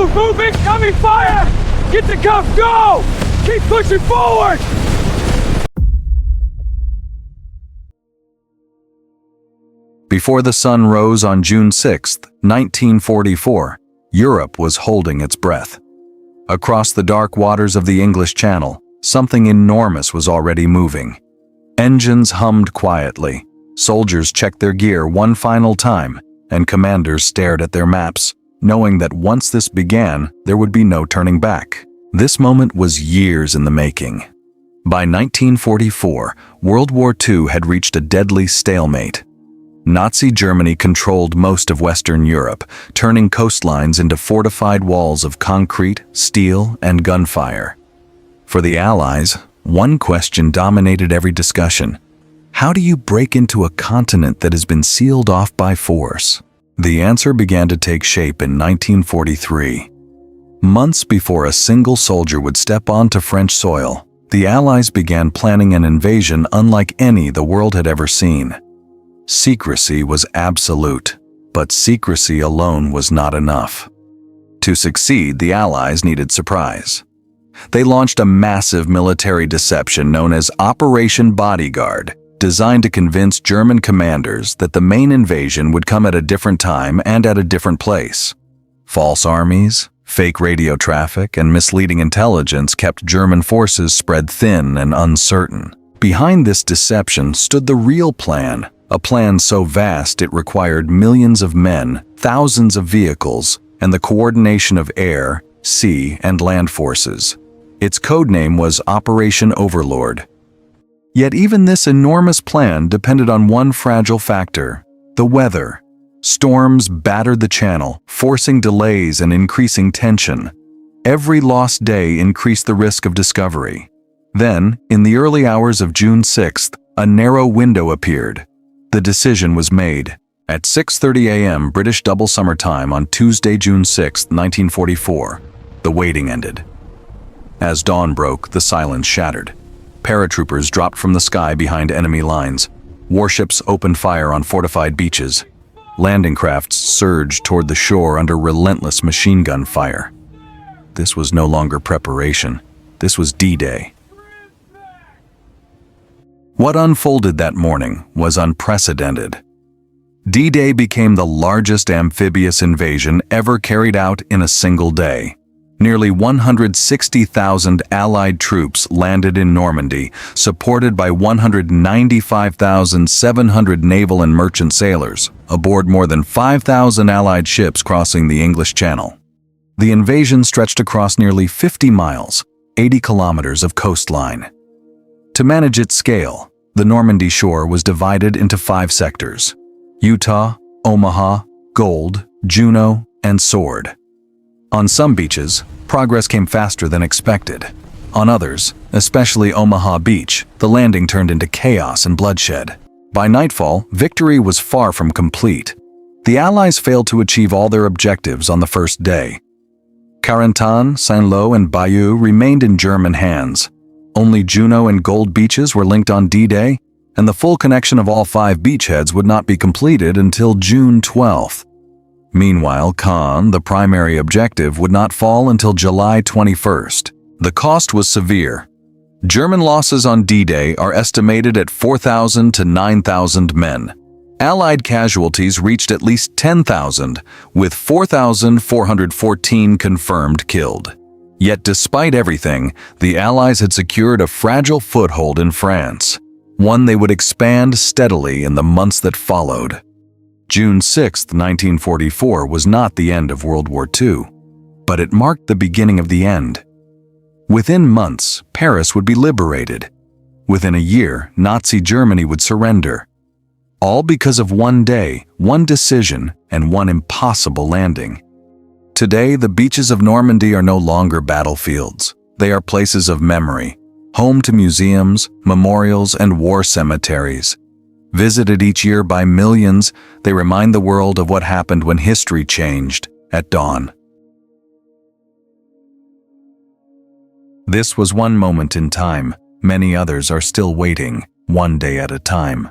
Move! Incoming fire! Get the cuff, go! Keep pushing forward! Before the sun rose on June 6, 1944, Europe was holding its breath. Across the dark waters of the English Channel, something enormous was already moving. Engines hummed quietly, soldiers checked their gear one final time, and commanders stared at their maps, knowing that once this began, there would be no turning back. This moment was years in the making. By 1944, World War II had reached a deadly stalemate. Nazi Germany controlled most of Western Europe, turning coastlines into fortified walls of concrete, steel, and gunfire. For the Allies, one question dominated every discussion. How do you break into a continent that has been sealed off by force? The answer began to take shape in 1943. Months before a single soldier would step onto French soil, the Allies began planning an invasion unlike any the world had ever seen. Secrecy was absolute, but secrecy alone was not enough. To succeed, the Allies needed surprise. They launched a massive military deception known as Operation Bodyguard, designed to convince German commanders that the main invasion would come at a different time and at a different place. False armies, fake radio traffic, and misleading intelligence kept German forces spread thin and uncertain. Behind this deception stood the real plan, a plan so vast it required millions of men, thousands of vehicles, and the coordination of air, sea, and land forces. Its codename was Operation Overlord. Yet even this enormous plan depended on one fragile factor: the weather. Storms battered the channel, forcing delays and increasing tension. Every lost day increased the risk of discovery. Then, in the early hours of June 6th, a narrow window appeared. The decision was made. At 6:30 a.m. British Double Summer Time on Tuesday, June 6, 1944, the waiting ended. As dawn broke, the silence shattered. Paratroopers dropped from the sky behind enemy lines. Warships opened fire on fortified beaches. Landing crafts surged toward the shore under relentless machine gun fire. This was no longer preparation. This was D-Day. What unfolded that morning was unprecedented. D-Day became the largest amphibious invasion ever carried out in a single day. Nearly 160,000 Allied troops landed in Normandy, supported by 195,700 naval and merchant sailors, aboard more than 5,000 Allied ships crossing the English Channel. The invasion stretched across nearly 50 miles, 80 kilometers of coastline. To manage its scale, the Normandy shore was divided into 5 sectors: Utah, Omaha, Gold, Juno, and Sword. On some beaches, progress came faster than expected. On others, especially Omaha Beach, the landing turned into chaos and bloodshed. By nightfall, victory was far from complete. The Allies failed to achieve all their objectives on the first day. Carentan, Saint-Lô, and Bayeux remained in German hands. Only Juno and Gold beaches were linked on D-Day, and the full connection of all 5 beachheads would not be completed until June 12th. Meanwhile, Caen, the primary objective, would not fall until July 21st. The cost was severe. German losses on D-Day are estimated at 4,000 to 9,000 men. Allied casualties reached at least 10,000, with 4,414 confirmed killed. Yet despite everything, the Allies had secured a fragile foothold in France, one they would expand steadily in the months that followed. June 6, 1944 was not the end of World War II, but it marked the beginning of the end. Within months, Paris would be liberated. Within a year, Nazi Germany would surrender. All because of one day, one decision, and one impossible landing. Today, the beaches of Normandy are no longer battlefields. They are places of memory, home to museums, memorials, and war cemeteries. Visited each year by millions, they remind the world of what happened when history changed at dawn. This was one moment in time. Many others are still waiting, one day at a time.